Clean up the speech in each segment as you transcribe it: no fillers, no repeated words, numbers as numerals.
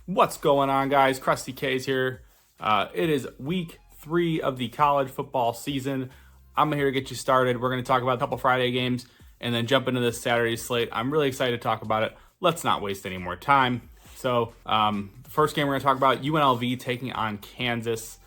What's going on, guys? Crusty K's here. It is week 3 of the college football season. I'm here to get you started. We're going to talk about a couple Friday games and then jump into this Saturday slate. I'm really excited to talk about it. Let's not waste any more time. So, the first game we're going to talk about, UNLV taking on Kansas.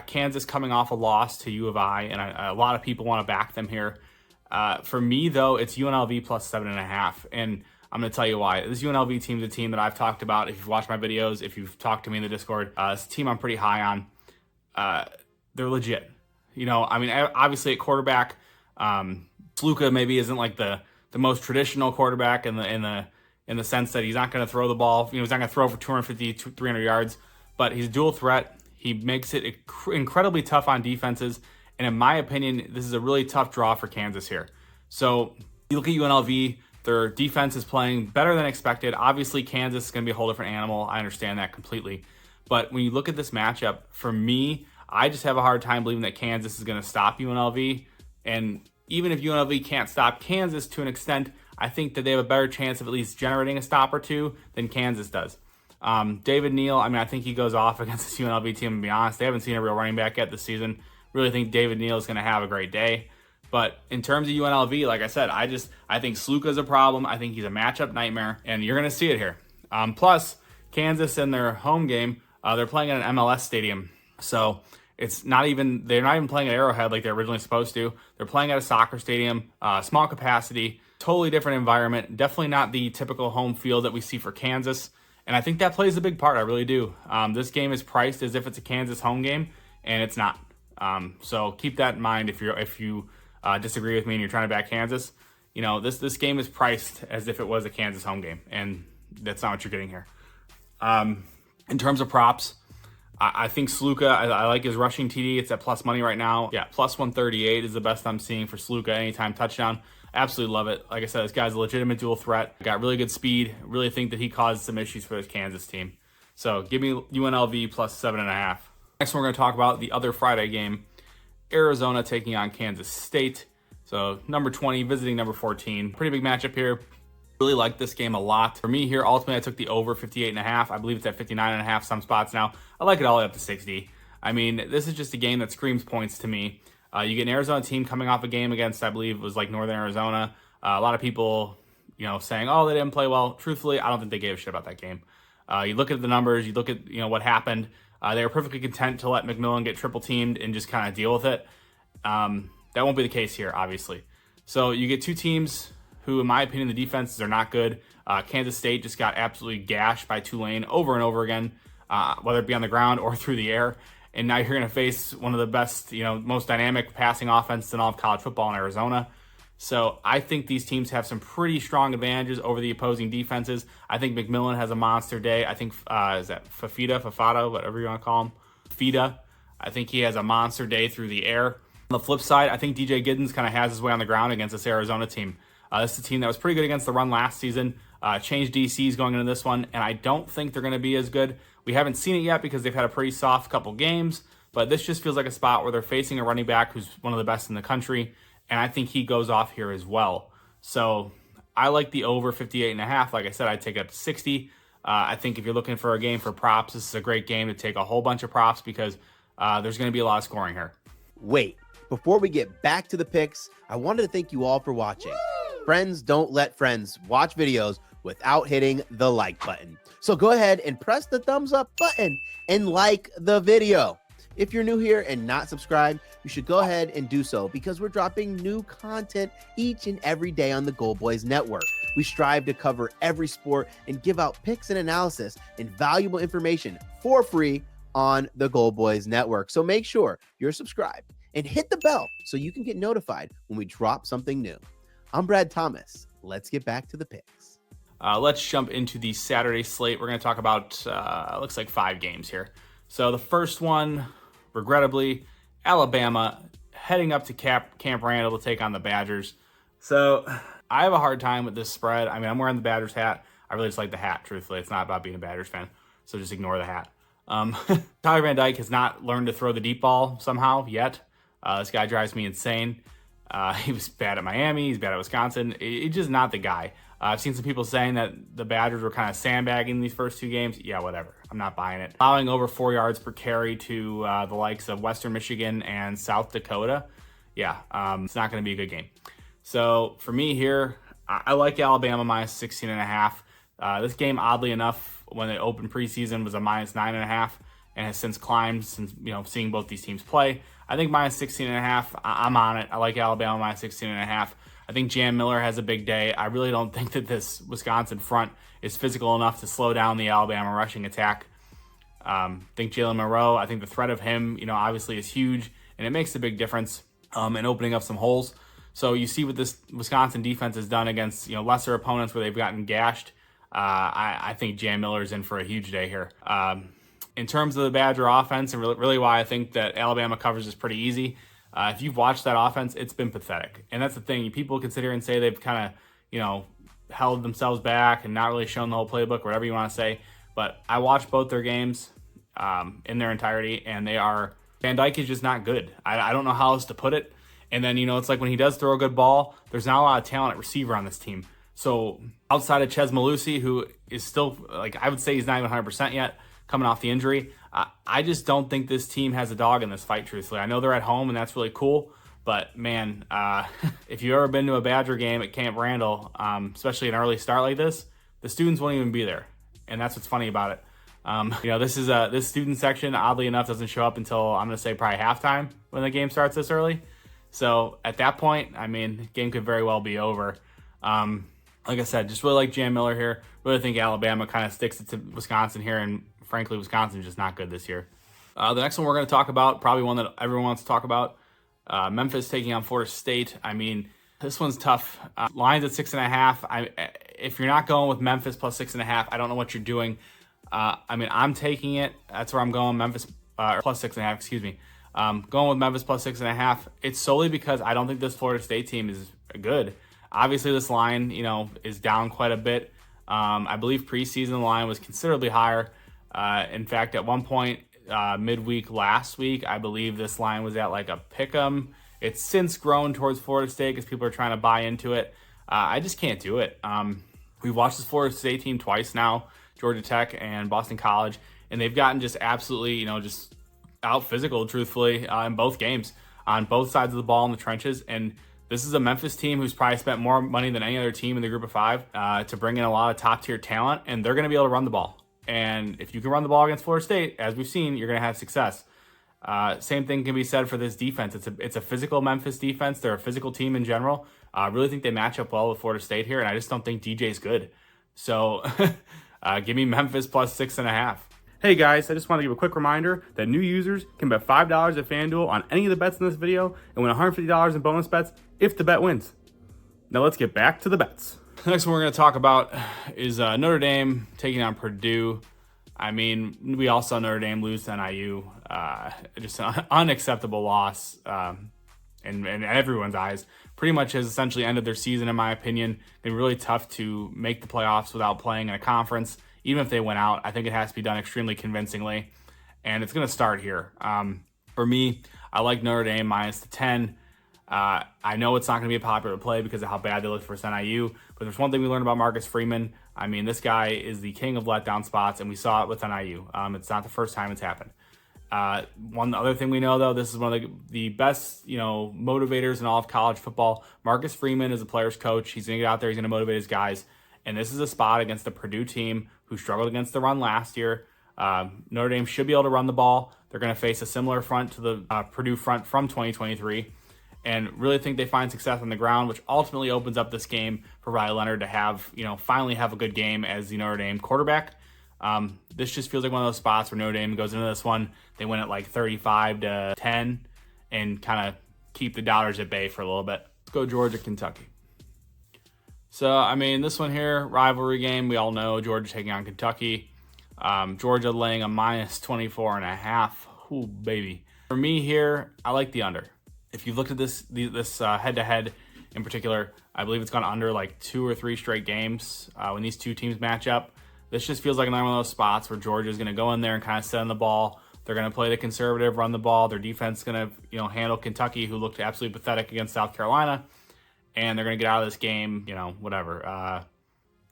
Kansas coming off a loss to U of I, and a lot of people want to back them here. For me, though, it's UNLV plus 7.5, and I'm going to tell you why. This UNLV team is a team that I've talked about. If you've watched my videos, if you've talked to me in the Discord, it's a team I'm pretty high on. They're legit. You know, I mean, obviously at quarterback, Sluka maybe isn't like the most traditional quarterback in the sense that he's not going to throw the ball. You know, he's not going to throw for 250, 300 yards, but he's a dual threat. He makes it incredibly tough on defenses. And in my opinion, this is a really tough draw for Kansas here. So you look at UNLV, their defense is playing better than expected. Obviously, Kansas is going to be a whole different animal. I understand that completely. But when you look at this matchup, for me, I just have a hard time believing that Kansas is going to stop UNLV. And even if UNLV can't stop Kansas to an extent, I think that they have a better chance of at least generating a stop or two than Kansas does. David Neal, I mean, I think he goes off against this UNLV team, to be honest. They haven't seen a real running back yet this season. Really think David Neal is going to have a great day. But in terms of UNLV, like I said, I think Sluka's a problem. I think he's a matchup nightmare, and you're going to see it here. Plus, Kansas in their home game, they're playing at an MLS stadium. So they're not even playing at Arrowhead like they're originally supposed to. They're playing at a soccer stadium, small capacity, totally different environment. Definitely not the typical home field that we see for Kansas. And I think that plays a big part. I really do. This game is priced as if it's a Kansas home game, and it's not. So keep that in mind if you disagree with me and you're trying to back Kansas. You know, this game is priced as if it was a Kansas home game, and that's not what you're getting here. In terms of props, I think Sluka, I like his rushing TD. It's at plus money right now. Yeah, plus 138 is the best I'm seeing for Sluka anytime touchdown. Absolutely love it. Like I said, this guy's a legitimate dual threat. Got really good speed. Really think that he caused some issues for this Kansas team. So give me UNLV plus 7.5. Next, we're going to talk about the other Friday game. Arizona taking on Kansas State. So number 20 visiting number 14. Pretty big matchup here. Really like this game a lot. For me here, ultimately, I took the over 58.5. I believe it's at 59.5 some spots now. I like it all the way up to 60. I mean, this is just a game that screams points to me. You get an Arizona team coming off a game against, I believe it was like Northern Arizona. A lot of people, saying, oh, they didn't play well. Truthfully, I don't think they gave a shit about that game. You look at the numbers, you look at, what happened. They were perfectly content to let McMillan get triple teamed and just kind of deal with it. That won't be the case here, obviously. So you get two teams who, in my opinion, the defenses are not good. Kansas State just got absolutely gashed by Tulane over and over again, whether it be on the ground or through the air. And now you're going to face one of the best, most dynamic passing offenses in all of college football in Arizona. So I think these teams have some pretty strong advantages over the opposing defenses. I think McMillan has a monster day. I think, is that Fafita, whatever you want to call him? Fida. I think he has a monster day through the air. On the flip side, I think DJ Giddens kind of has his way on the ground against this Arizona team. This is a team that was pretty good against the run last season. Changed DCs going into this one, and I don't think they're going to be as good. We haven't seen it yet because they've had a pretty soft couple games, but this just feels like a spot where they're facing a running back who's one of the best in the country, and I think he goes off here as well. So I like the over 58.5. Like I said, I'd take it up to 60. I think if you're looking for a game for props, this is a great game to take a whole bunch of props because there's going to be a lot of scoring here. Wait, before we get back to the picks, I wanted to thank you all for watching. Friends don't let friends watch videos without hitting the like button. So go ahead and press the thumbs up button and like the video. If you're new here and not subscribed, you should go ahead and do so because we're dropping new content each and every day on the Gold Boys Network. We strive to cover every sport and give out picks and analysis and valuable information for free on the Gold Boys Network. So make sure you're subscribed and hit the bell so you can get notified when we drop something new. I'm Brad Thomas. Let's get back to the picks. Let's jump into the Saturday slate. We're going to talk about, looks like 5 games here. So the first one, regrettably, Alabama heading up to Camp Randall to take on the Badgers. So I have a hard time with this spread. I mean, I'm wearing the Badgers hat. I really just like the hat, truthfully. It's not about being a Badgers fan, so just ignore the hat. Tyler Van Dyke has not learned to throw the deep ball somehow yet. This guy drives me insane. He was bad at Miami. He's bad at Wisconsin. He's just not the guy. I've seen some people saying that the Badgers were kind of sandbagging these first 2 games. Yeah, whatever. I'm not buying it. Allowing over 4 yards per carry to the likes of Western Michigan and South Dakota. Yeah, it's not going to be a good game. So for me here, I like Alabama minus 16.5. This game, oddly enough, when it opened preseason, was a minus 9.5 and has since climbed since, seeing both these teams play. I think minus 16.5, I'm on it. I like Alabama minus 16.5. I think Jam Miller has a big day. I really don't think that this Wisconsin front is physical enough to slow down the Alabama rushing attack. I think Jalen Monroe, I think the threat of him, obviously is huge, and it makes a big difference in opening up some holes. So you see what this Wisconsin defense has done against, lesser opponents where they've gotten gashed. I think Jam Miller's in for a huge day here. In terms of the Badger offense, and really why I think that Alabama covers is pretty easy. If you've watched that offense, it's been pathetic. And that's the thing. People can sit here and say they've kind of, held themselves back and not really shown the whole playbook, whatever you want to say. But I watched both their games in their entirety, and Van Dyke is just not good. I don't know how else to put it. And then, it's like when he does throw a good ball, there's not a lot of talent at receiver on this team. So outside of Ches Malusi, who is still, I would say he's not even 100% yet, coming off the injury, I just don't think this team has a dog in this fight, truthfully. I know they're at home, and that's really cool. But, man, if you've ever been to a Badger game at Camp Randall, especially an early start like this, the students won't even be there. And that's what's funny about it. This student section, oddly enough, doesn't show up until, I'm going to say, probably halftime when the game starts this early. So at that point, the game could very well be over. Like I said, just really like Jam Miller here. Really think Alabama kind of sticks it to Wisconsin here, and frankly, Wisconsin's just not good this year. The next one we're going to talk about, probably one that everyone wants to talk about, Memphis taking on Florida State. This one's tough. Line's at 6.5. If you're not going with Memphis plus 6.5, I don't know what you're doing. I'm taking it. That's where I'm going. Memphis plus 6.5. Excuse me. Going with Memphis plus 6.5. It's solely because I don't think this Florida State team is good. Obviously, this line, is down quite a bit. I believe preseason line was considerably higher. In fact, at one point, midweek last week, I believe this line was at like a pick'em. It's since grown towards Florida State because people are trying to buy into it. I just can't do it. We've watched this Florida State team twice now, Georgia Tech and Boston College, and they've gotten just absolutely, just out physical, truthfully, in both games, on both sides of the ball in the trenches. And this is a Memphis team who's probably spent more money than any other team in the group of 5 to bring in a lot of top-tier talent, and they're going to be able to run the ball. And if you can run the ball against Florida State, as we've seen, you're going to have success. Same thing can be said for this defense. It's a physical Memphis defense. They're a physical team in general. I really think they match up well with Florida State here, and I just don't think DJ's good. So give me Memphis plus 6.5. Hey guys, I just want to give a quick reminder that new users can bet $5 at FanDuel on any of the bets in this video and win $150 in bonus bets if the bet wins. Now let's get back to the bets. The next one we're going to talk about is Notre Dame taking on Purdue. We all saw Notre Dame lose to NIU. Just an unacceptable loss in everyone's eyes. Pretty much has essentially ended their season, in my opinion. Been really tough to make the playoffs without playing in a conference. Even if they went out, I think it has to be done extremely convincingly. And it's going to start here. For me, I like Notre Dame minus the 10. I know it's not going to be a popular play because of how bad they look for NIU, but there's one thing we learned about Marcus Freeman. This guy is the king of letdown spots, and we saw it with NIU. It's not the first time it's happened. One other thing we know, though, this is one of the best, motivators in all of college football. Marcus Freeman is a player's coach. He's going to get out there. He's going to motivate his guys. And this is a spot against the Purdue team who struggled against the run last year. Notre Dame should be able to run the ball. They're going to face a similar front to the Purdue front from 2023. And really think they find success on the ground, which ultimately opens up this game for Riley Leonard to have, finally have a good game as the Notre Dame quarterback. This just feels like one of those spots where Notre Dame goes into this one, they win at like 35-10 and kind of keep the doubters at bay for a little bit. Let's go Georgia, Kentucky. So, this one here, rivalry game, we all know Georgia taking on Kentucky. Georgia laying a minus 24.5. Ooh, baby. For me here, I like the under. If you've looked at this head-to-head in particular, I believe it's gone under like 2 or 3 straight games when these two teams match up. This just feels like another one of those spots where Georgia's going to go in there and kind of set on the ball. They're going to play the conservative, run the ball. Their defense is going to, handle Kentucky, who looked absolutely pathetic against South Carolina. And they're going to get out of this game, whatever.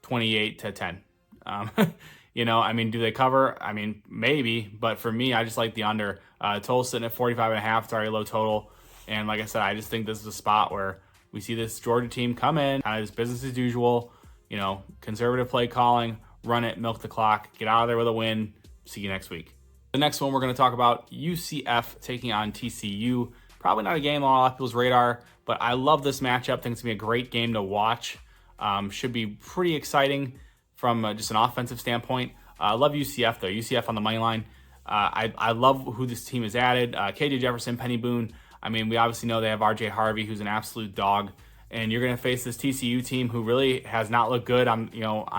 28-10. I mean, do they cover? I mean, maybe, but for me, I just like the under. Total sitting at 45.5. It's already low total. And like I said, I just think this is a spot where we see this Georgia team come in, kind of just business as usual, conservative play calling, run it, milk the clock, get out of there with a win. See you next week. The next one we're going to talk about, UCF taking on TCU. Probably not a game on a lot of people's radar, but I love this matchup. Think it's going to be a great game to watch. Should be pretty exciting from just an offensive standpoint. I love UCF, though. UCF on the money line. I love who this team has added. KJ Jefferson, Penny Boone. I mean, we obviously know they have RJ Harvey, who's an absolute dog. And you're going to face this TCU team who really has not looked good on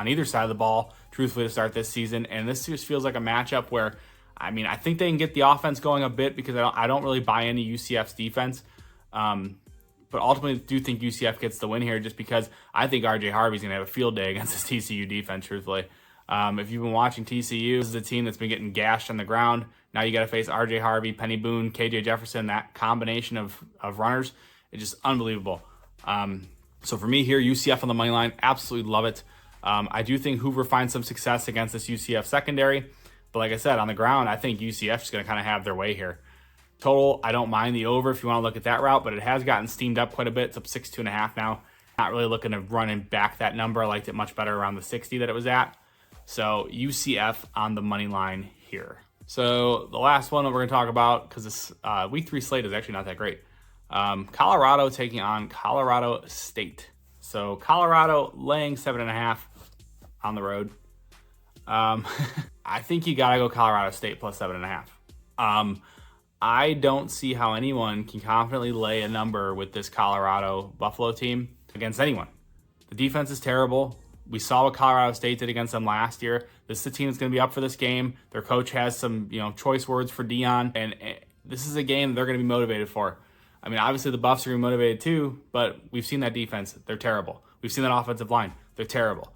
either side of the ball, truthfully, to start this season. And this just feels like a matchup where, I mean, I think they can get the offense going a bit because I don't really buy into UCF's defense. But ultimately, I do think UCF gets the win here just because I think RJ Harvey's going to have a field day against this TCU defense, truthfully. If you've been watching TCU, this is a team that's been getting gashed on the ground. Now you got to face RJ Harvey, Penny Boone, KJ Jefferson. That combination of runners is just unbelievable. So for me here, UCF on the money line, absolutely love it. I do think Hoover finds some success against this UCF secondary. But like I said, on the ground, I think UCF is going to kind of have their way here. Total, I don't mind the over if you want to look at that route, but it has gotten steamed up quite a bit. It's up 62.5 now. Not really looking to run and back that number. I liked it much better around the 60 that it was at. So UCF on the money line here. So the last one that we're going to talk about, because this week 3 slate is actually not that great. Colorado taking on Colorado State. So Colorado laying 7.5 on the road. I think you got to go Colorado State plus 7.5. I don't see how anyone can confidently lay a number with this Colorado Buffalo team against anyone. The defense is terrible. We saw what Colorado State did against them last year. This is a team that's going to be up for this game. Their coach has some, choice words for Dion, and this is a game they're going to be motivated for. I mean, obviously the Buffs are going to be motivated too, but we've seen that defense. They're terrible. We've seen that offensive line. They're terrible.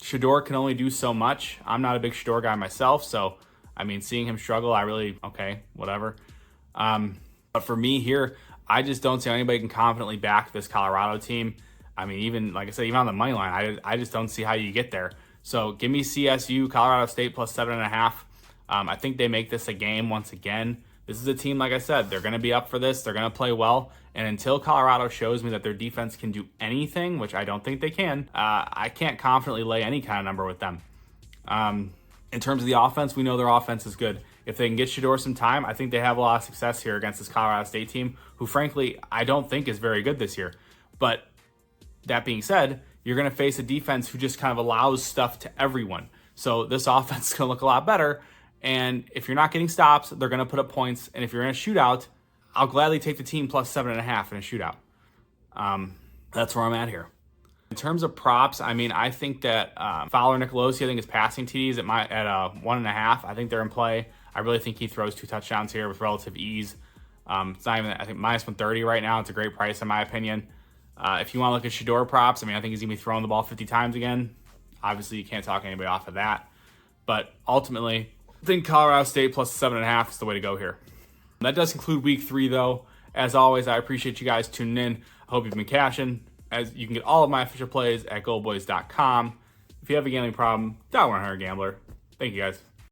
Shador can only do so much. I'm not a big Shador guy myself, so, I mean, seeing him struggle, okay, whatever. But for me here, I just don't see how anybody can confidently back this Colorado team. I mean, even, like I said, even on the money line, I just don't see how you get there. So give me CSU, Colorado State plus 7.5. I think they make this a game once again. This is a team, like I said, they're going to be up for this. They're going to play well. And until Colorado shows me that their defense can do anything, which I don't think they can, I can't confidently lay any kind of number with them. In terms of the offense, we know their offense is good. If they can get Shador some time, I think they have a lot of success here against this Colorado State team, who, frankly, I don't think is very good this year. But that being said, you're going to face a defense who just kind of allows stuff to everyone. So this offense is going to look a lot better. And if you're not getting stops, they're going to put up points. And if you're in a shootout, I'll gladly take the team plus 7.5 in a shootout. That's where I'm at here. In terms of props, I mean, I think that Fowler Nicolosi, I think his passing TDs at 1.5. I think they're in play. I really think he throws 2 touchdowns here with relative ease. It's not even, I think, minus 130 right now. It's a great price in my opinion. If you want to look at Shador props, I mean, I think he's going to be throwing the ball 50 times again. Obviously, you can't talk anybody off of that. But ultimately, I think Colorado State plus 7.5 is the way to go here. That does conclude week 3, though. As always, I appreciate you guys tuning in. I hope you've been cashing. As you can get all of my official plays at goldboys.com. If you have a gambling problem, dial 100 Gambler. Thank you, guys.